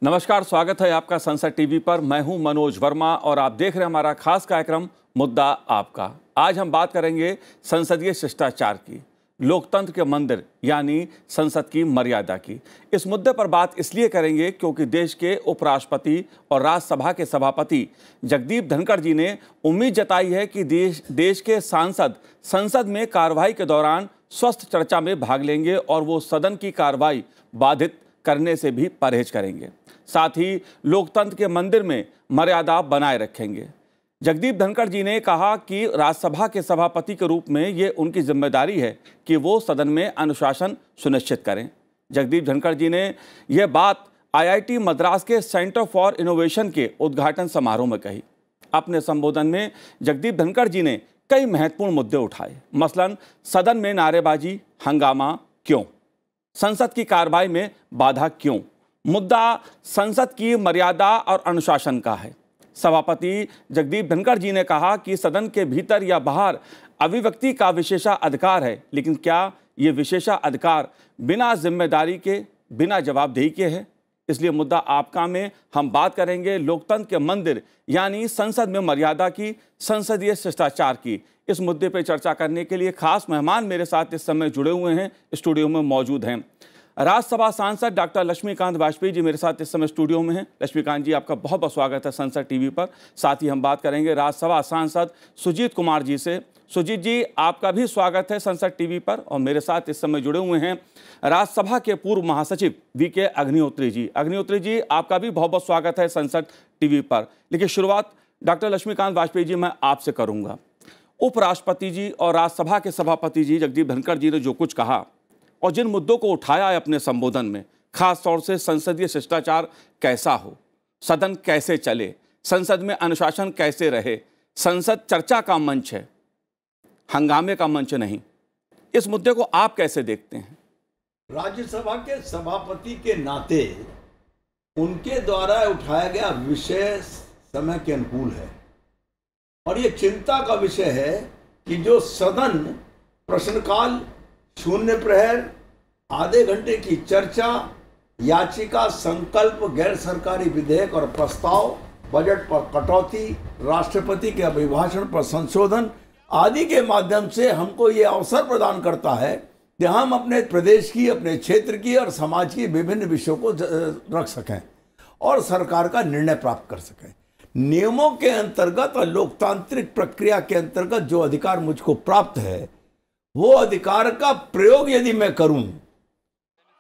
नमस्कार, स्वागत है आपका संसद टीवी पर। मैं हूं मनोज वर्मा और आप देख रहे हैं हमारा खास कार्यक्रम मुद्दा आपका। आज हम बात करेंगे संसदीय शिष्टाचार की, लोकतंत्र के मंदिर यानी संसद की मर्यादा की। इस मुद्दे पर बात इसलिए करेंगे क्योंकि देश के उपराष्ट्रपति और राज्यसभा के सभापति जगदीप धनखड़ जी ने उम्मीद जताई है कि देश के सांसद संसद में कार्रवाई के दौरान स्वस्थ चर्चा में भाग लेंगे और वो सदन की कार्रवाई बाधित करने से भी परहेज करेंगे। साथ ही लोकतंत्र के मंदिर में मर्यादा बनाए रखेंगे। जगदीप धनखड़ जी ने कहा कि राज्यसभा के सभापति के रूप में ये उनकी जिम्मेदारी है कि वो सदन में अनुशासन सुनिश्चित करें। जगदीप धनखड़ जी ने यह बात IIT मद्रास के सेंटर फॉर इनोवेशन के उद्घाटन समारोह में कही। अपने संबोधन में जगदीप धनखड़ जी ने कई महत्वपूर्ण मुद्दे उठाए, मसलन सदन में नारेबाजी, हंगामा क्यों, संसद की कार्रवाई में बाधा क्यों। मुद्दा संसद की मर्यादा और अनुशासन का है। सभापति जगदीप धनखड़ जी ने कहा कि सदन के भीतर या बाहर अभिव्यक्ति का विशेषाधिकार है, लेकिन क्या ये विशेषाधिकार बिना जिम्मेदारी के, बिना जवाबदेही के है। इसलिए मुद्दा आपका में हम बात करेंगे लोकतंत्र के मंदिर यानी संसद में मर्यादा की, संसदीय शिष्टाचार की। इस मुद्दे पर चर्चा करने के लिए खास मेहमान मेरे साथ इस समय जुड़े हुए हैं, स्टूडियो में मौजूद हैं। राज्यसभा सांसद डॉक्टर लक्ष्मीकांत वाजपेयी जी मेरे साथ इस समय स्टूडियो में हैं। लक्ष्मीकांत जी, आपका बहुत बहुत स्वागत है संसद टीवी पर। साथ ही हम बात करेंगे राज्यसभा सांसद सुजीत कुमार जी से। सुजीत जी, आपका भी स्वागत है संसद टीवी पर। और मेरे साथ इस समय जुड़े हुए हैं राज्यसभा के पूर्व महासचिव VK अग्निहोत्री जी। अग्निहोत्री जी, आपका भी बहुत बहुत स्वागत है संसद टीवी पर। लेकिन शुरुआत डॉक्टर लक्ष्मीकांत वाजपेयी जी मैं आपसे करूंगा। उपराष्ट्रपति जी और राज्यसभा के सभापति जी जगदीप धनखड़ जी ने जो कुछ कहा और जिन मुद्दों को उठाया है अपने संबोधन में, खास तौर से संसदीय शिष्टाचार कैसा हो, सदन कैसे चले, संसद में अनुशासन कैसे रहे, संसद चर्चा का मंच है, हंगामे का मंच नहीं, इस मुद्दे को आप कैसे देखते हैं? राज्यसभा के सभापति के नाते उनके द्वारा उठाया गया विषय समय के अनुकूल है और ये चिंता का विषय है कि जो सदन प्रश्नकाल, शून्य प्रहर, आधे घंटे की चर्चा, याचिका, संकल्प, गैर सरकारी विधेयक और प्रस्ताव, बजट पर कटौती, राष्ट्रपति के अभिभाषण पर संशोधन आदि के माध्यम से हमको ये अवसर प्रदान करता है कि हम अपने प्रदेश की, अपने क्षेत्र की और समाज की विभिन्न विषयों को रख सकें और सरकार का निर्णय प्राप्त कर सकें। नियमों के अंतर्गत और लोकतांत्रिक प्रक्रिया के अंतर्गत जो अधिकार मुझको प्राप्त है, वो अधिकार का प्रयोग यदि मैं करूं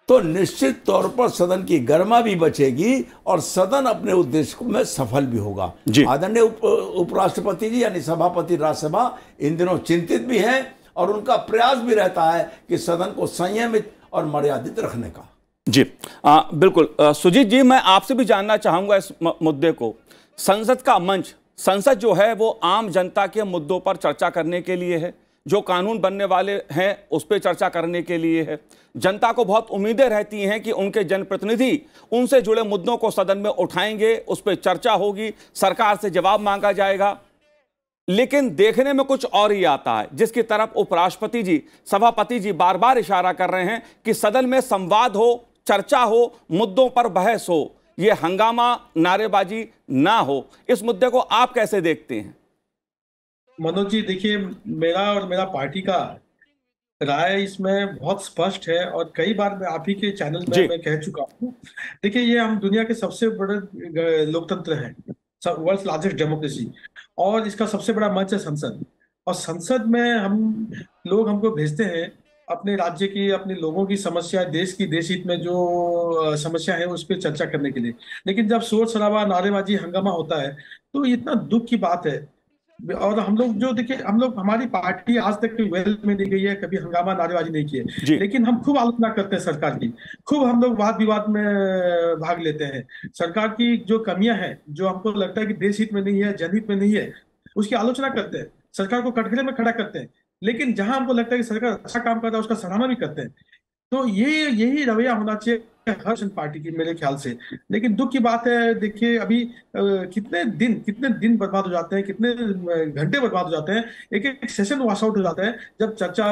तो निश्चित तौर पर सदन की गरिमा भी बचेगी और सदन अपने उद्देश्य में सफल भी होगा। आदरणीय उपराष्ट्रपति जी यानी सभापति राज्यसभा इन दिनों चिंतित भी हैं और उनका प्रयास भी रहता है कि सदन को संयमित और मर्यादित रखने का। जी बिल्कुल। सुजीत जी, मैं आपसे भी जानना चाहूंगा इस मुद्दे को। संसद का मंच, संसद जो है वो आम जनता के मुद्दों पर चर्चा करने के लिए है, जो कानून बनने वाले हैं उस पर चर्चा करने के लिए है। जनता को बहुत उम्मीदें रहती हैं कि उनके जनप्रतिनिधि उनसे जुड़े मुद्दों को सदन में उठाएंगे, उस पर चर्चा होगी, सरकार से जवाब मांगा जाएगा। लेकिन देखने में कुछ और ही आता है, जिसकी तरफ उपराष्ट्रपति जी, सभापति जी बार बार इशारा कर रहे हैं कि सदन में संवाद हो, चर्चा हो, मुद्दों पर बहस हो, ये हंगामा, नारेबाजी ना हो। इस मुद्दे को आप कैसे देखते हैं? मनोज जी, देखिए, मेरा और मेरा पार्टी का राय इसमें बहुत स्पष्ट है और कई बार मैं आप ही के चैनल में मैं कह चुका हूँ। देखिए, ये हम दुनिया के सबसे बड़े लोकतंत्र हैं, वर्ल्ड लार्जेस्ट डेमोक्रेसी, और इसका सबसे बड़ा मंच है संसद। और संसद में हमको भेजते हैं अपने राज्य की, अपने लोगों की समस्या, देश की, देश हित में जो समस्या है उस पर चर्चा करने के लिए। लेकिन जब शोर शराबा, नारेबाजी, हंगामा होता है तो इतना दुख की बात है। और हम लोग जो देखिए, हमारी पार्टी आज तक वेल में नहीं गई है, कभी हंगामा, नारेबाजी नहीं की है, लेकिन हम खूब आलोचना करते हैं सरकार की, खूब हम लोग वाद विवाद में भाग लेते हैं। सरकार की जो कमियां हैं, जो हमको लगता है कि देश हित में नहीं है, जनहित में नहीं है, उसकी आलोचना करते हैं, सरकार को कटघरे में खड़ा करते हैं। लेकिन जहां हमको लगता है कि सरकार अच्छा काम कर रहा है, उसका सराहना भी करते हैं। तो यही रवैया होना चाहिए हर पार्टी की, मेरे ख्याल से। लेकिन दुख की बात है, देखिए अभी कितने दिन बर्बाद हो जाते हैं, कितने घंटे बर्बाद हो जाते हैं, एक एक सेशन वॉश आउट हो जाता है जब चर्चा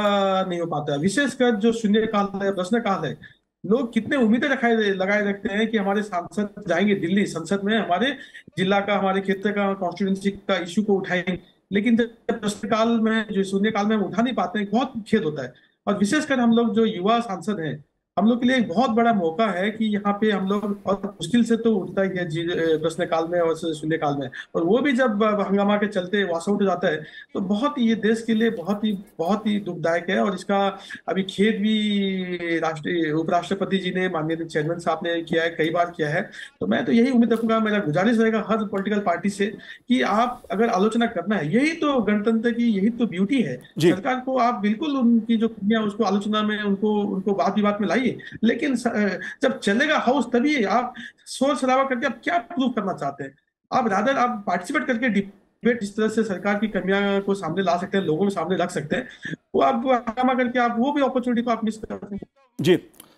नहीं हो पाता है। विशेषकर जो शून्यकाल है, प्रश्नकाल है, लोग कितने उम्मीदें लगाए रखते हैं कि हमारे सांसद जाएंगे दिल्ली संसद में, हमारे जिला का, हमारे क्षेत्र का, कॉन्स्टिट्यूंसी का इश्यू को उठाएंगे, लेकिन जब प्रश्नकाल में, जो शून्यकाल में हम उठा नहीं पाते हैं, बहुत खेद होता है। और विशेषकर हम लोग जो युवा सांसद हैं, हम लोग के लिए एक बहुत बड़ा मौका है कि यहाँ पे हम लोग, और मुश्किल से तो उठता ही है प्रश्नकाल में और शून्यकाल में, और वो भी जब हंगामा के चलते वॉश आउट हो जाता है, तो बहुत ये देश के लिए बहुत ही दुखदायक है। और इसका अभी खेद भी राष्ट्रीय उपराष्ट्रपति जी ने, माननीय चेयरमैन साहब ने किया है, कई बार किया है। तो मैं तो यही उम्मीद रखूंगा, मेरा गुजारिश रहेगा हर पॉलिटिकल पार्टी से कि आप अगर आलोचना करना है, यही तो गणतंत्र की, यही तो ब्यूटी है। सरकार को आप बिल्कुल उनकी जो कमियां, उसको आलोचना में, उनको बात विवाद में लाइए, लेकिन जब चलेगा हाउस तभी आप शोर शराबा करके आप क्या प्रूव करना चाहते हैं। आप रादर आप पार्टिसिपेट करके डिबेट, जिस तरह से सरकार की कमियां को सामने ला सकते हैं, लोगों के सामने रख सकते हैं, वो आप हंगामा करके आप वो भी अपॉर्चुनिटी को आप मिस करते हैं। जी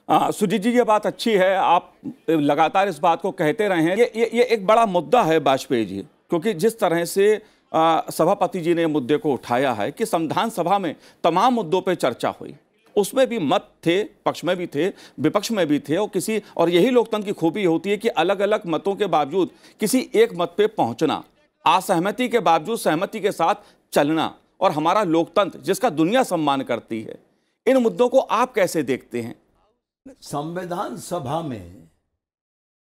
सुजीत जी, ये बात अच्छी है, आप लगातार इस बात को कहते रहे हैं। ये एक बड़ा मुद्दा है वाजपेयी जी, क्योंकि जिस तरह से सभापति जी ने मुद्दे को उठाया है कि संविधान सभा में तमाम मुद्दों पर चर्चा हुई, उसमें भी मत थे, पक्ष में भी थे, विपक्ष में भी थे, और यही लोकतंत्र की खूबी होती है कि अलग अलग मतों के बावजूद किसी एक मत पे पहुंचना, असहमति के बावजूद सहमति के साथ चलना, और हमारा लोकतंत्र जिसका दुनिया सम्मान करती है। इन मुद्दों को आप कैसे देखते हैं? संविधान सभा में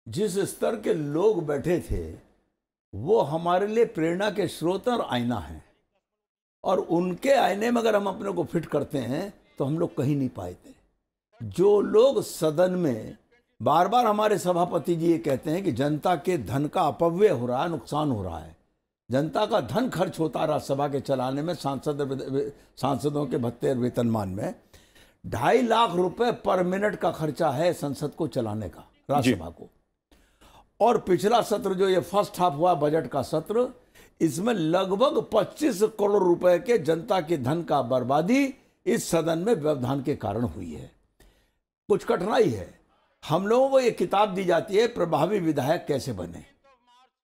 जिस स्तर के लोग बैठे थे, वो हमारे लिए प्रेरणा के स्रोत और आईना है, और उनके आईने में अगर हम अपने को फिट करते हैं तो हम लोग कहीं नहीं पाते। जो लोग सदन में बार बार, हमारे सभापति जी ये कहते हैं कि जनता के धन का अपव्यय हो रहा है, नुकसान हो रहा है, जनता का धन खर्च होता है राज्यसभा के चलाने में, सांसदों के भत्ते और वेतनमान में। 2.5 लाख रुपए पर मिनट का खर्चा है संसद को चलाने का, राज्यसभा को। और पिछला सत्र जो ये फर्स्ट हाफ हुआ बजट का सत्र, इसमें लगभग 25 करोड़ रुपए के जनता के धन का बर्बादी इस सदन में व्यवधान के कारण हुई है। कुछ कठिनाई है। हम लोगों को ये किताब दी जाती है, प्रभावी विधायक कैसे बने,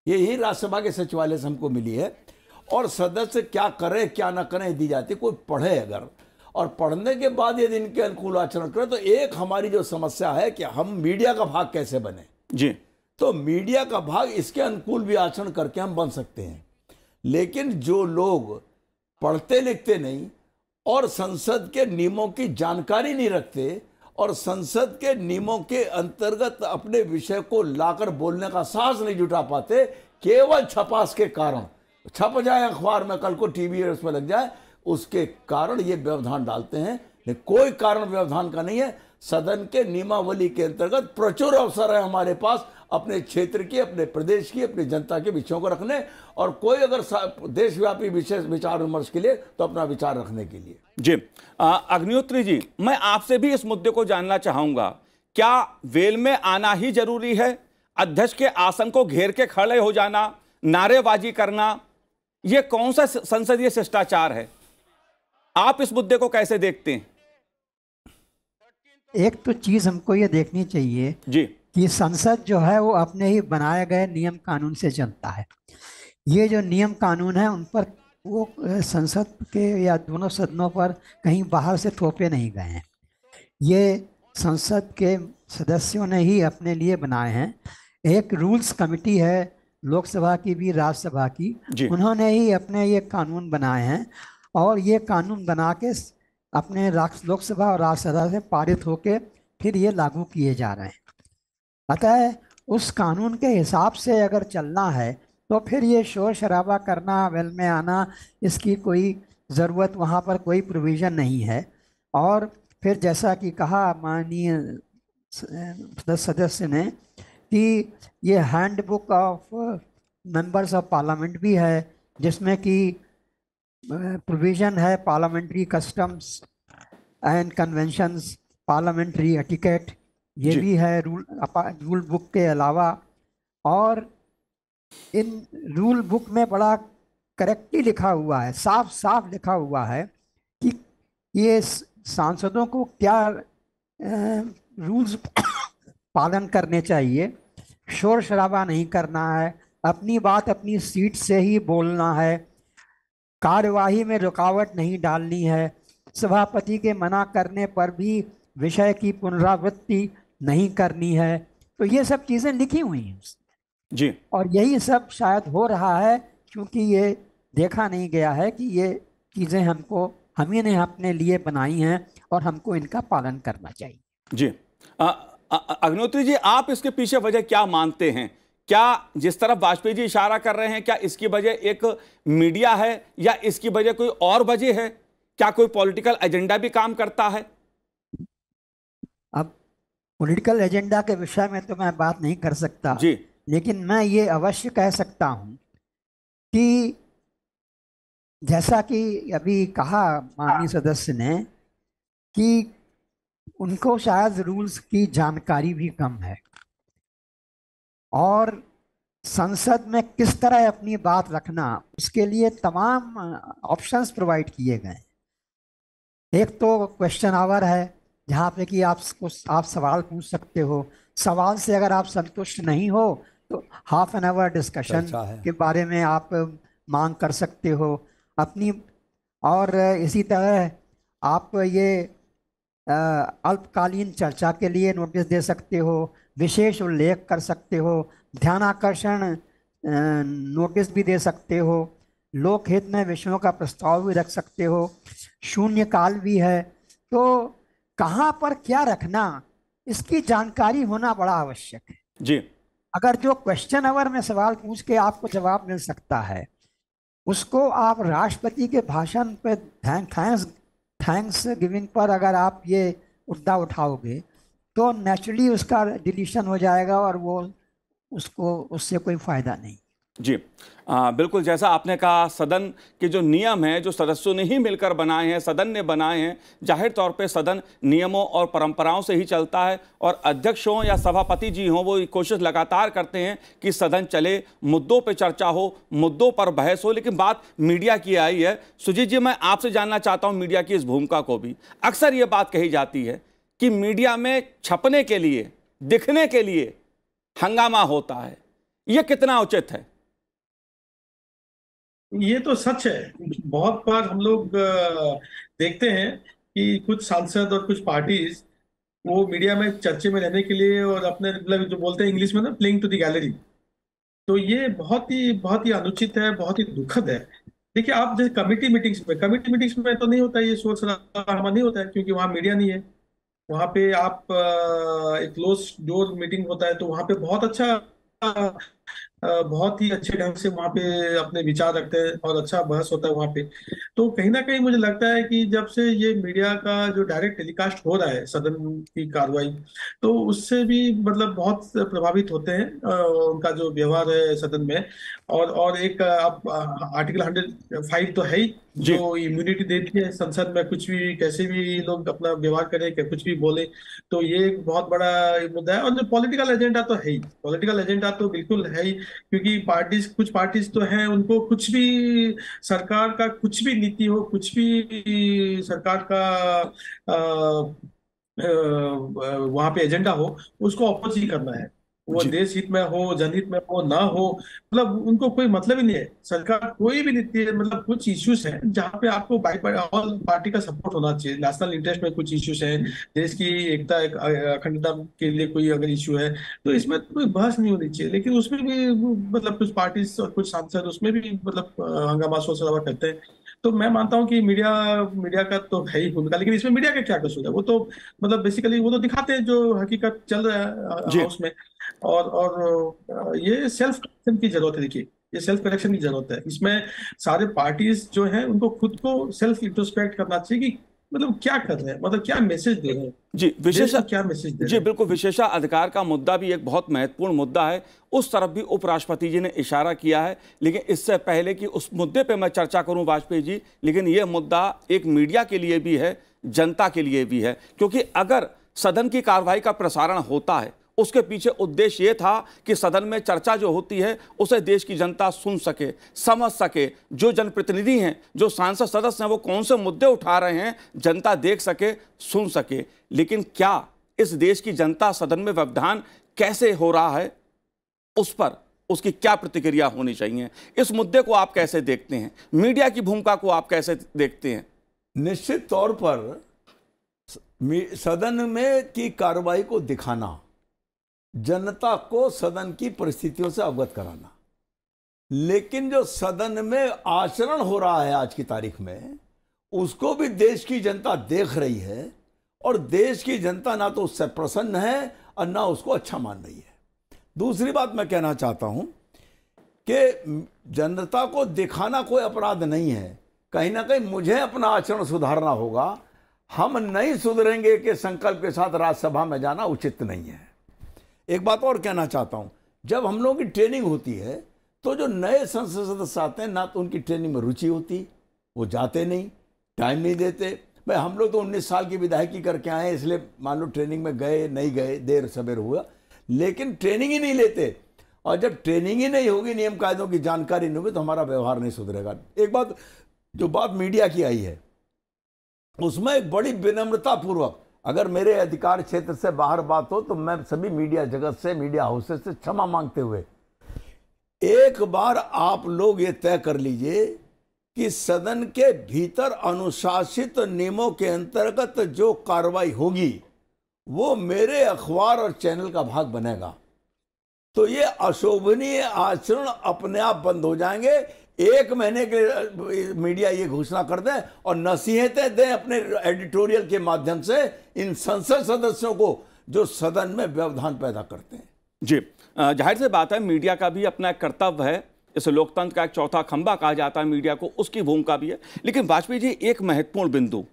यही राज्यसभा के सचिवालय से हमको मिली है, और सदस्य क्या करें क्या ना करें दी जाती है। कोई पढ़े अगर, और पढ़ने के बाद यदि इनके अनुकूल आचरण करें, तो एक हमारी जो समस्या है कि हम मीडिया का भाग कैसे बने जी, तो मीडिया का भाग इसके अनुकूल भी आचरण करके हम बन सकते हैं। लेकिन जो लोग पढ़ते लिखते नहीं और संसद के नियमों की जानकारी नहीं रखते, और संसद के नियमों के अंतर्गत अपने विषय को लाकर बोलने का साहस नहीं जुटा पाते, केवल छपास के कारण, छप जाए अखबार में, कल को टीवी और उसमें लग जाए, उसके कारण ये व्यवधान डालते हैं। कोई कारण व्यवधान का नहीं है। सदन के नियमावली के अंतर्गत प्रचुर अवसर है हमारे पास अपने क्षेत्र की, अपने प्रदेश की, अपनी जनता के विषयों को रखने, और कोई अगर देशव्यापी विशेष विचार विमर्श के लिए तो अपना विचार रखने के लिए। जी अग्निहोत्री जी, मैं आपसे भी इस मुद्दे को जानना चाहूंगा, क्या वेल में आना ही जरूरी है? अध्यक्ष के आसन को घेर के खड़े हो जाना, नारेबाजी करना, यह कौन सा संसदीय शिष्टाचार है? आप इस मुद्दे को कैसे देखते हैं? एक तो चीज हमको ये देखनी चाहिए जी कि संसद जो है वो अपने ही बनाए गए नियम कानून से चलता है। ये जो नियम कानून है उन पर वो संसद के या दोनों सदनों पर कहीं बाहर से थोपे नहीं गए हैं। ये संसद के सदस्यों ने ही अपने लिए बनाए हैं। एक रूल्स कमेटी है लोकसभा की भी, राज्यसभा की, उन्होंने ही अपने ये कानून बनाए हैं, और ये कानून बना के अपने लोकसभा और राज्यसभा से पारित होके फिर ये लागू किए जा रहे हैं। अतः उस कानून के हिसाब से अगर चलना है तो फिर ये शोर शराबा करना, वेल में आना, इसकी कोई ज़रूरत वहाँ पर कोई प्रोविज़न नहीं है। और फिर जैसा कि कहा माननीय सदस्य ने कि ये handbook of members of parliament भी है, जिसमें कि प्रोविज़न है parliamentary customs and conventions, parliamentary etiquette, ये भी है रूल बुक के अलावा। और इन रूल बुक में बड़ा करेक्टली लिखा हुआ है, साफ साफ लिखा हुआ है कि ये सांसदों को क्या रूल्स पालन करने चाहिए। शोर शराबा नहीं करना है, अपनी बात अपनी सीट से ही बोलना है, कार्यवाही में रुकावट नहीं डालनी है, सभापति के मना करने पर भी विषय की पुनरावृत्ति नहीं करनी है, तो ये सब चीज़ें लिखी हुई हैं जी। और यही सब शायद हो रहा है क्योंकि ये देखा नहीं गया है कि ये चीज़ें हम ने अपने लिए बनाई हैं और हमको इनका पालन करना चाहिए। जी। अग्निहोत्री जी, आप इसके पीछे वजह क्या मानते हैं? क्या जिस तरफ वाजपेयी जी इशारा कर रहे हैं, क्या इसकी वजह एक मीडिया है या इसकी वजह कोई और वजह है? क्या कोई पॉलिटिकल एजेंडा भी काम करता है? अब पॉलिटिकल एजेंडा के विषय में तो मैं बात नहीं कर सकता जी, लेकिन मैं ये अवश्य कह सकता हूं कि जैसा कि अभी कहा माननीय सदस्य ने कि उनको शायद रूल्स की जानकारी भी कम है और संसद में किस तरह अपनी बात रखना उसके लिए तमाम ऑप्शंस प्रोवाइड किए गए। एक तो क्वेश्चन आवर है जहाँ पे कि आप सवाल पूछ सकते हो, सवाल से अगर आप संतुष्ट नहीं हो तो हाफ एन आवर डिस्कशन के बारे में आप मांग कर सकते हो अपनी। और इसी तरह आप ये अल्पकालीन चर्चा के लिए नोटिस दे सकते हो, विशेष उल्लेख कर सकते हो, ध्यानाकर्षण नोटिस भी दे सकते हो, लोकहित में विषयों का प्रस्ताव भी रख सकते हो, शून्यकाल भी है। तो कहाँ पर क्या रखना इसकी जानकारी होना बड़ा आवश्यक है जी। अगर जो क्वेश्चन आवर में सवाल पूछ के आपको जवाब मिल सकता है उसको आप राष्ट्रपति के भाषण पे थैंक्स गिविंग पर अगर आप ये मुद्दा उठाओगे तो नेचुरली उसका डिलीशन हो जाएगा और वो उससे कोई फायदा नहीं। जी, बिल्कुल जैसा आपने कहा, सदन के जो नियम हैं जो सदस्यों ने ही मिलकर बनाए हैं, सदन ने बनाए हैं, जाहिर तौर पे सदन नियमों और परंपराओं से ही चलता है और अध्यक्ष हों या सभापति जी हों वो कोशिश लगातार करते हैं कि सदन चले, मुद्दों पे चर्चा हो, मुद्दों पर बहस हो। लेकिन बात मीडिया की आई है। सुजीत जी, मैं आपसे जानना चाहता हूँ मीडिया की इस भूमिका को भी। अक्सर ये बात कही जाती है कि मीडिया में छपने के लिए, दिखने के लिए हंगामा होता है, ये कितना उचित है? ये तो सच है। बहुत बार हम लोग देखते हैं कि कुछ सांसद और कुछ पार्टीज वो मीडिया में चर्चे में रहने के लिए और अपने मतलब जो बोलते हैं इंग्लिश में ना, प्लेइंग टू द गैलरी। तो ये बहुत ही अनुचित है, बहुत ही दुखद है। देखिए, आप जैसे कमिटी मीटिंग्स में तो नहीं होता ये शोर शराबा नहीं होता है क्योंकि वहाँ मीडिया नहीं है। वहाँ पे आप एक क्लोज डोर मीटिंग होता है तो वहाँ पे बहुत अच्छा बहुत ही अच्छे ढंग से वहाँ पे अपने विचार रखते हैं और अच्छा बहस होता है वहाँ पे। तो कहीं ना कहीं मुझे लगता है कि जब से ये मीडिया का जो डायरेक्ट टेलीकास्ट हो रहा है सदन की कार्रवाई, तो उससे भी मतलब बहुत प्रभावित होते हैं उनका जो व्यवहार है सदन में। और एक आप आर्टिकल 105 तो है ही जो इम्यूनिटी देती है संसद में, कुछ भी कैसे भी लोग अपना व्यवहार करें, क्या कुछ भी बोले। तो ये एक बहुत बड़ा मुद्दा है। और जो पॉलिटिकल एजेंडा तो है ही, पॉलिटिकल एजेंडा तो बिल्कुल है ही क्योंकि कुछ पार्टीज तो हैं उनको कुछ भी सरकार का कुछ भी नीति हो, कुछ भी सरकार का वहां पे एजेंडा हो, उसको अपोज ही करना है। वो देश हित में हो, जनहित में हो, ना हो, मतलब उनको कोई मतलब ही नहीं है। सरकार कोई भी नीति है, मतलब कुछ इश्यूज हैं जहाँ पे आपको ऑल पार्टी का सपोर्ट होना चाहिए। नेशनल इंटरेस्ट में कुछ इश्यूज हैं, देश की एकता अखंडता के लिए कोई अगर इश्यू है तो इसमें कोई बहस नहीं होनी चाहिए। लेकिन उसमें भी मतलब कुछ पार्टीज और कुछ सांसद उसमें भी मतलब हंगामा शोर शराबा करते हैं। तो मैं मानता हूं कि मीडिया का तो है ही भूमिका, लेकिन इसमें मीडिया का क्या कसूर है? वो तो मतलब बेसिकली वो तो दिखाते हैं जो हकीकत चल रहा है हाउस में। और ये सेल्फ करेक्शन की जरूरत है। देखिए, ये सेल्फ करेक्शन की जरूरत है। इसमें सारे पार्टीज जो हैं उनको खुद को सेल्फ इंट्रोस्पेक्ट करना चाहिए कि मतलब क्या कर रहे हैं, मतलब क्या मैसेज दे रहे हैं जी। क्या मैसेज दे रहे जी हैं। बिल्कुल, विशेषाधिकार का मुद्दा भी एक बहुत महत्वपूर्ण मुद्दा है। उस तरफ भी उपराष्ट्रपति जी ने इशारा किया है। लेकिन इससे पहले कि उस मुद्दे पे मैं चर्चा करूं वाजपेयी जी, लेकिन यह मुद्दा एक मीडिया के लिए भी है, जनता के लिए भी है। क्योंकि अगर सदन की कार्रवाई का प्रसारण होता है उसके पीछे उद्देश्य ये था कि सदन में चर्चा जो होती है उसे देश की जनता सुन सके, समझ सके, जो जनप्रतिनिधि हैं, जो सांसद सदस्य हैं, वो कौन से मुद्दे उठा रहे हैं जनता देख सके, सुन सके। लेकिन क्या इस देश की जनता सदन में व्यवधान कैसे हो रहा है, उस पर उसकी क्या प्रतिक्रिया होनी चाहिए? इस मुद्दे को आप कैसे देखते हैं? मीडिया की भूमिका को आप कैसे देखते हैं? निश्चित तौर पर सदन में की कार्रवाई को दिखाना, जनता को सदन की परिस्थितियों से अवगत कराना, लेकिन जो सदन में आचरण हो रहा है आज की तारीख में, उसको भी देश की जनता देख रही है और देश की जनता ना तो उससे प्रसन्न है और ना उसको अच्छा मान रही है। दूसरी बात मैं कहना चाहता हूं कि जनता को दिखाना कोई अपराध नहीं है, कहीं ना कहीं मुझे अपना आचरण सुधारना होगा। हम नहीं सुधरेंगे कि संकल्प के साथ राज्यसभा में जाना उचित नहीं है। एक बात और कहना चाहता हूं, जब हम लोगों की ट्रेनिंग होती है तो जो नए संसद सदस्य आते हैं ना तो उनकी ट्रेनिंग में रुचि होती, वो जाते नहीं, टाइम नहीं देते। भाई हम लोग तो 19 साल की विधायकी करके आए, इसलिए मान लो ट्रेनिंग में गए नहीं गए, देर सवेर हुआ, लेकिन ट्रेनिंग ही नहीं लेते। और जब ट्रेनिंग ही नहीं होगी, नियम कायदों की जानकारी नहीं होगी, तो हमारा व्यवहार नहीं सुधरेगा। एक बात, जो बात मीडिया की आई है उसमें एक बड़ी विनम्रता पूर्वक, अगर मेरे अधिकार क्षेत्र से बाहर बात हो तो मैं सभी मीडिया जगत से, मीडिया हाउसेस से क्षमा मांगते हुए, एक बार आप लोग ये तय कर लीजिए कि सदन के भीतर अनुशासित नियमों के अंतर्गत जो कार्रवाई होगी वो मेरे अखबार और चैनल का भाग बनेगा, तो ये अशोभनीय आचरण अपने आप बंद हो जाएंगे। 1 महीने के मीडिया ये घोषणा कर दें और नसीहतें दें अपने एडिटोरियल के माध्यम से इन संसद सदस्यों को जो सदन में व्यवधान पैदा करते हैं। जी, जाहिर सी बात है, मीडिया का भी अपना कर्तव्य है, इस लोकतंत्र का एक चौथा खंभा कहा जाता है मीडिया को, उसकी भूमिका भी है। लेकिन वाजपेयी जी, एक महत्वपूर्ण बिंदु,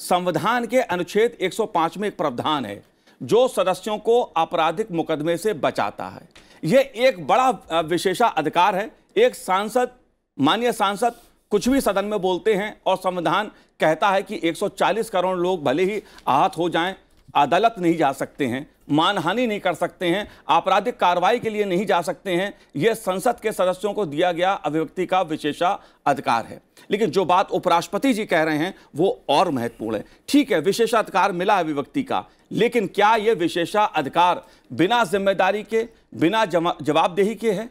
संविधान के अनुच्छेद 105 में एक प्रावधान है जो सदस्यों को आपराधिक मुकदमे से बचाता है। यह एक बड़ा विशेषाधिकार है। एक सांसद, माननीय सांसद कुछ भी सदन में बोलते हैं और संविधान कहता है कि 140 करोड़ लोग भले ही आहत हो जाएं, अदालत नहीं जा सकते हैं, मानहानि नहीं कर सकते हैं, आपराधिक कार्रवाई के लिए नहीं जा सकते हैं। यह संसद के सदस्यों को दिया गया अभिव्यक्ति का विशेषाधिकार है। लेकिन जो बात उपराष्ट्रपति जी कह रहे हैं वो और महत्वपूर्ण है। ठीक है, विशेषाधिकार मिला अभिव्यक्ति का, लेकिन क्या यह विशेषाधिकार बिना जिम्मेदारी के, बिना जवाबदेही के है?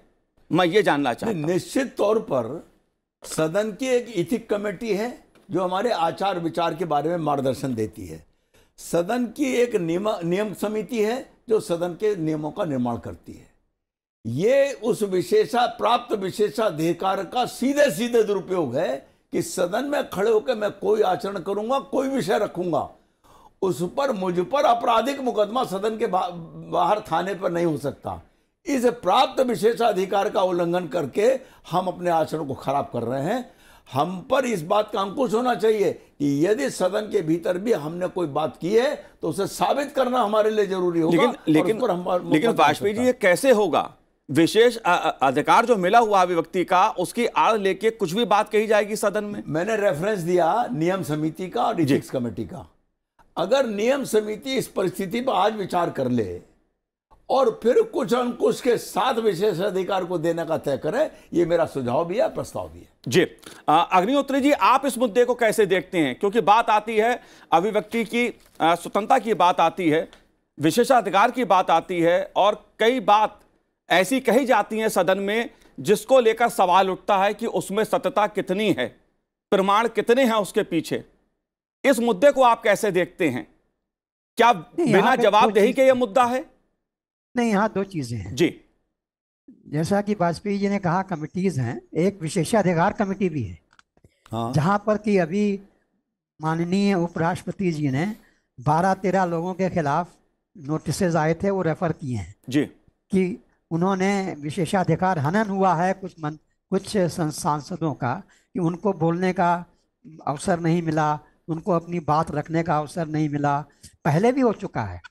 मैं ये जानना चाहता हूं। निश्चित तौर पर सदन की एक इथिक कमेटी है जो हमारे आचार विचार के बारे में मार्गदर्शन देती है। सदन की एक नियम समिति है जो सदन के नियमों का निर्माण करती है। ये उस प्राप्त विशेषाधिकार का सीधे सीधे दुरुपयोग है कि सदन में खड़े होकर मैं कोई आचरण करूंगा, कोई विषय रखूंगा, उस पर मुझ पर आपराधिक मुकदमा सदन के बाहर थाने पर नहीं हो सकता। इस प्राप्त विशेषाधिकार का उल्लंघन करके हम अपने आचरण को खराब कर रहे हैं। हम पर इस बात का अंकुश होना चाहिए कि यदि सदन के भीतर भी हमने कोई बात की है तो उसे साबित करना हमारे लिए जरूरी होगा। लेकिन वाजपेयी जी, ये कैसे होगा? विशेष अधिकार जो मिला हुआ अभिव्यक्ति का, उसकी आड़ लेके कुछ भी बात कही जाएगी सदन में? मैंने रेफरेंस दिया नियम समिति का और इथिक्स कमेटी का। अगर नियम समिति इस परिस्थिति पर आज विचार कर ले और फिर कुछ अंकुश के साथ विशेषाधिकार को देने का तय करे, ये मेरा सुझाव भी है, प्रस्ताव भी है। जी, अग्निहोत्री जी, आप इस मुद्दे को कैसे देखते हैं? क्योंकि बात आती है अभिव्यक्ति की स्वतंत्रता की, बात आती है विशेषाधिकार की, बात आती है, और कई बात ऐसी कही जाती है सदन में जिसको लेकर सवाल उठता है कि उसमें सत्यता कितनी है, प्रमाण कितने हैं उसके पीछे। इस मुद्दे को आप कैसे देखते हैं? क्या बिना जवाबदेही के यह मुद्दा है? नहीं, यहाँ 2 चीजें हैं जी। जैसा कि वाजपेयी जी ने कहा, कमिटीज हैं, एक विशेषाधिकार कमेटी भी है। हाँ। जहाँ पर कि अभी माननीय उपराष्ट्रपति जी ने 12-13 लोगों के खिलाफ नोटिसेज आए थे, वो रेफर किए हैं जी, कि उन्होंने विशेषाधिकार हनन हुआ है कुछ सांसदों का, कि उनको बोलने का अवसर नहीं मिला, उनको अपनी बात रखने का अवसर नहीं मिला। पहले भी हो चुका है,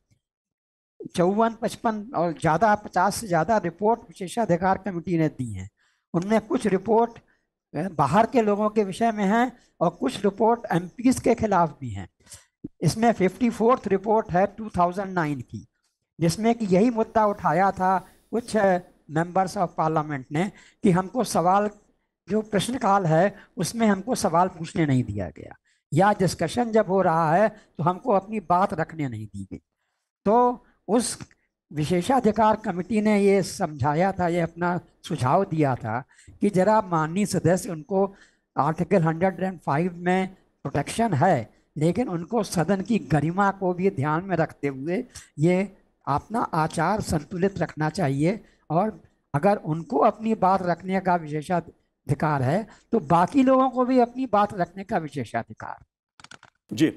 54-55 और ज़्यादा 50 से ज़्यादा रिपोर्ट विशेषाधिकार कमेटी ने दी हैं। उनमें कुछ रिपोर्ट बाहर के लोगों के विषय में हैं और कुछ रिपोर्ट एमपीज के खिलाफ भी हैं। इसमें 54th रिपोर्ट है 2009 की, जिसमें कि यही मुद्दा उठाया था कुछ मेंबर्स ऑफ पार्लियामेंट ने कि हमको सवाल, जो प्रश्नकाल है उसमें हमको सवाल पूछने नहीं दिया गया, या डिस्कशन जब हो रहा है तो हमको अपनी बात रखने नहीं दी गई। तो उस विशेषाधिकार कमेटी ने ये समझाया था, ये अपना सुझाव दिया था कि जरा माननीय सदस्य, उनको आर्टिकल 105 में प्रोटेक्शन है लेकिन उनको सदन की गरिमा को भी ध्यान में रखते हुए ये अपना आचार संतुलित रखना चाहिए। और अगर उनको अपनी बात रखने का विशेषाधिकार है तो बाकी लोगों को भी अपनी बात रखने का विशेषाधिकार। जी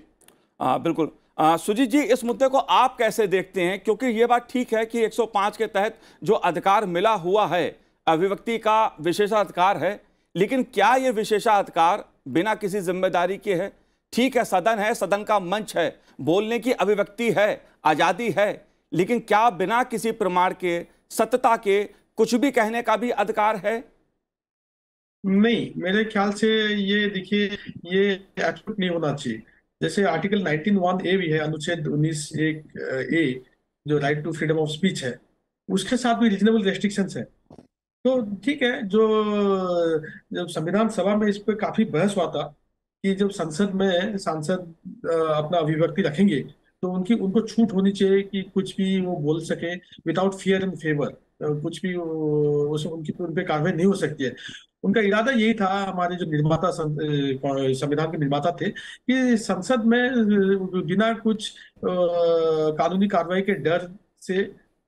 बिल्कुल। सुजीत जी, इस मुद्दे को आप कैसे देखते हैं? क्योंकि ये बात ठीक है कि 105 के तहत जो अधिकार मिला हुआ है, अभिव्यक्ति का विशेषाधिकार है, लेकिन क्या ये विशेषाधिकार बिना किसी जिम्मेदारी के है? ठीक है, सदन है, सदन का मंच है, बोलने की अभिव्यक्ति है, आजादी है, लेकिन क्या बिना किसी प्रमाण के, सत्यता के कुछ भी कहने का भी अधिकार है? नहीं, मेरे ख्याल से ये देखिए, ये एब्सोल्यूट नहीं होना चाहिए। जैसे आर्टिकल 19(1)(a) भी है, अनुच्छेद 19(1)(a), जो right to freedom of speech है, उसके साथ भी रीजनेबल रेस्ट्रिक्शंस है। तो ठीक है, जो जब संविधान सभा में इस पे काफी बहस हुआ था कि जब संसद में सांसद अपना अभिव्यक्ति रखेंगे तो उनको छूट होनी चाहिए कि कुछ भी वो बोल सके विदाउट फियर एंड फेवर, कुछ भी उन पे कार्रवाई नहीं हो सकती है। उनका इरादा यही था, हमारे जो निर्माता संविधान के निर्माता थे, कि संसद में बिना कुछ कानूनी कार्रवाई के डर से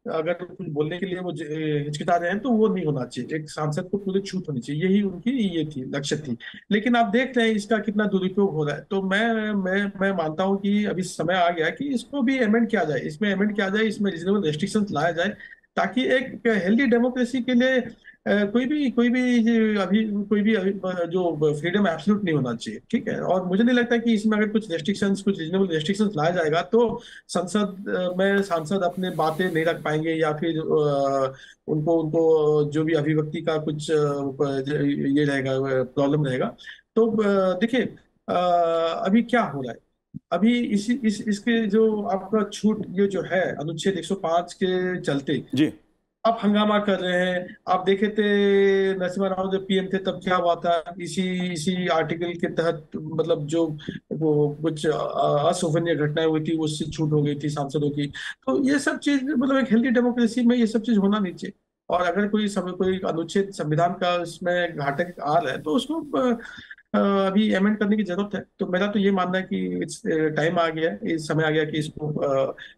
अगर कुछ बोलने के लिए वो हिचकिचा रहे हैं तो वो नहीं होना चाहिए। एक सांसद को पूरी छूट होनी चाहिए, यही उनकी ये थी, लक्ष्य थी। लेकिन आप देख रहे हैं इसका कितना दुरुपयोग हो रहा है। तो मैं मानता हूं कि अभी समय आ गया कि इसको भी अमेंड किया जाए, इसमें अमेंड किया जाए, इसमें रीजनेबल रेस्ट्रिक्शंस लाया जाए, ताकि एक हेल्दी डेमोक्रेसी के लिए कोई भी जो फ्रीडम एब्सोल्यूट नहीं होना चाहिए। ठीक है, और मुझे नहीं लगता कि इसमें अगर कुछ रेस्ट्रिक्शंस, कुछ रीजनेबल रेस्ट्रिक्शंस लाया जाएगा तो संसद में सांसद अपने बातें नहीं रख पाएंगे, या फिर उनको उनको जो भी अभिव्यक्ति का कुछ ये रहेगा, प्रॉब्लम रहेगा। तो देखिए, अभी क्या हो रहा है, अभी इसके जो आपका छूट, ये जो है अनुच्छेद 105 के चलते जी आप हंगामा कर रहे हैं। आप देखे थे नरसिम्हा राव जब पीएम थे तब क्या हुआ था, इसी आर्टिकल के तहत, मतलब जो वो कुछ अशोभनीय घटनाएं हुई थी उससे छूट हो गई थी सांसदों की। तो ये सब चीज, मतलब एक हेल्दी डेमोक्रेसी में ये सब चीज होना नहीं चाहिए। और अगर कोई अनुच्छेद संविधान का इसमें घातक आ रहा है तो उसको अभी अमेंड करने की जरूरत है। तो मेरा तो ये मानना है कि इस टाइम आ गया है, इस समय आ गया कि इसको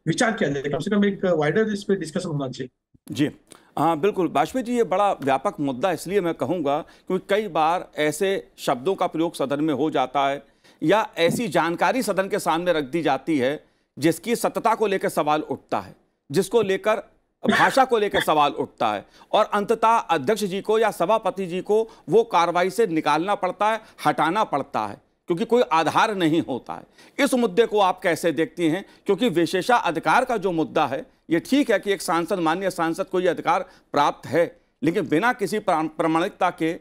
विचार किया जाए, कम से कम एक वाइडर इस पे डिस्कशन होना चाहिए। जी हाँ बिल्कुल। वाजपेयी जी, ये बड़ा व्यापक मुद्दा इसलिए मैं कहूँगा क्योंकि कई बार ऐसे शब्दों का प्रयोग सदन में हो जाता है या ऐसी जानकारी सदन के सामने रख दी जाती है जिसकी सत्यता को लेकर सवाल उठता है, जिसको लेकर भाषा को लेकर सवाल उठता है, और अंततः अध्यक्ष जी को या सभापति जी को वो कार्रवाई से निकालना पड़ता है, हटाना पड़ता है, क्योंकि कोई आधार नहीं होता है। इस मुद्दे को आप कैसे देखती हैं? क्योंकि विशेषाधिकार का जो मुद्दा है, ये ठीक है कि एक सांसद, माननीय सांसद को ये अधिकार प्राप्त है, लेकिन बिना किसी प्रामाणिकता के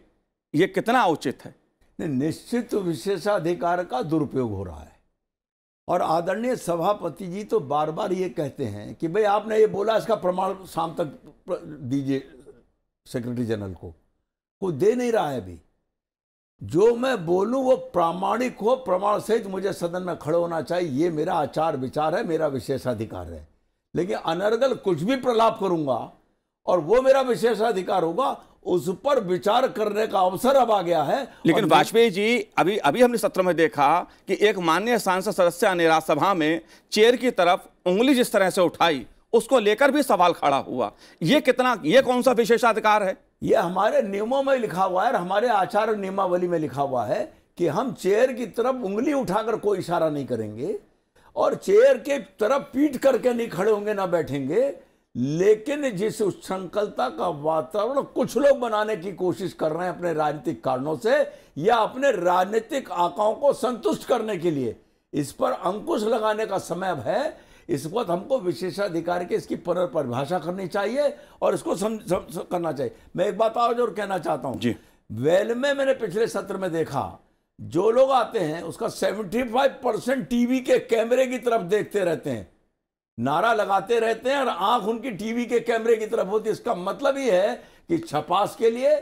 ये कितना उचित है? निश्चित विशेषाधिकार का दुरुपयोग हो रहा है। और आदरणीय सभापति जी तो बार बार ये कहते हैं कि भाई आपने ये बोला, इसका प्रमाण शाम तक दीजिए सेक्रेटरी जनरल को। कोई दे नहीं रहा है अभी। जो मैं बोलूं वो प्रामाणिक हो, प्रमाण सहित मुझे सदन में खड़े होना चाहिए, ये मेरा आचार विचार है, मेरा विशेषाधिकार है। लेकिन अनर्गल कुछ भी प्रलाप करूंगा और वो मेरा विशेषाधिकार होगा, उस पर विचार करने का अवसर अब आ गया है। लेकिन वाजपेयी जी, अभी हमने सत्र में देखा कि एक माननीय सांसद सदस्य ने राज्यसभा में चेयर की तरफ उंगली जिस तरह से उठाई, उसको लेकर भी सवाल खड़ा हुआ। ये कौन सा विशेषाधिकार है? ये हमारे नियमों में लिखा हुआ है, हमारे आचार नियमावली में लिखा हुआ है कि हम चेयर की तरफ उंगली उठाकर कोई इशारा नहीं करेंगे और चेयर के तरफ पीठ करके नहीं खड़े होंगे, ना बैठेंगे। लेकिन जिस उच्छृंखलता का वातावरण कुछ लोग बनाने की कोशिश कर रहे हैं अपने राजनीतिक कारणों से या अपने राजनीतिक आकाओं को संतुष्ट करने के लिए, इस पर अंकुश लगाने का समय अब है। इस वक्त हमको विशेषाधिकार की इसकी पुनर्परिभाषा करनी चाहिए और इसको करना चाहिए। मैं एक बात और कहना चाहता हूं जी। वेल में मैंने पिछले सत्र में देखा, जो लोग आते हैं उसका 75% टीवी के कैमरे की तरफ देखते रहते हैं, नारा लगाते रहते हैं और आंख उनकी टीवी के कैमरे की तरफ होती है। इसका मतलब ये है कि छपास के लिए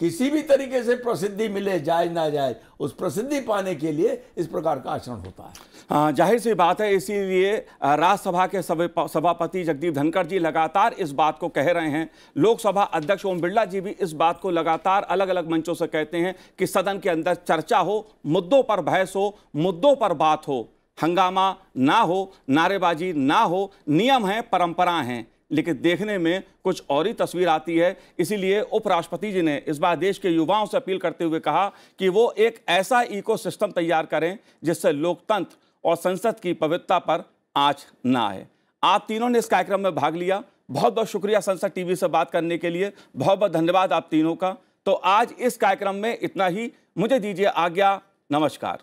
किसी भी तरीके से प्रसिद्धि मिले, जाए ना जाए, उस प्रसिद्धि पाने के लिए इस प्रकार का आचरण होता है। हाँ, जाहिर सी बात है। इसीलिए राज्यसभा के सभापति जगदीप धनखड़ जी लगातार इस बात को कह रहे हैं। लोकसभा अध्यक्ष ओम बिरला जी भी इस बात को लगातार अलग अलग मंचों से कहते हैं कि सदन के अंदर चर्चा हो, मुद्दों पर बहस हो, मुद्दों पर बात हो, हंगामा ना हो, नारेबाजी ना हो। नियम है, परंपरा हैं, लेकिन देखने में कुछ और ही तस्वीर आती है। इसीलिए उपराष्ट्रपति जी ने इस बार देश के युवाओं से अपील करते हुए कहा कि वो एक ऐसा इकोसिस्टम तैयार करें जिससे लोकतंत्र और संसद की पवित्रता पर आंच ना आए। आप तीनों ने इस कार्यक्रम में भाग लिया, बहुत बहुत शुक्रिया संसद टीवी से बात करने के लिए, बहुत बहुत धन्यवाद आप तीनों का। तो आज इस कार्यक्रम में इतना ही, मुझे दीजिए आज्ञा, नमस्कार।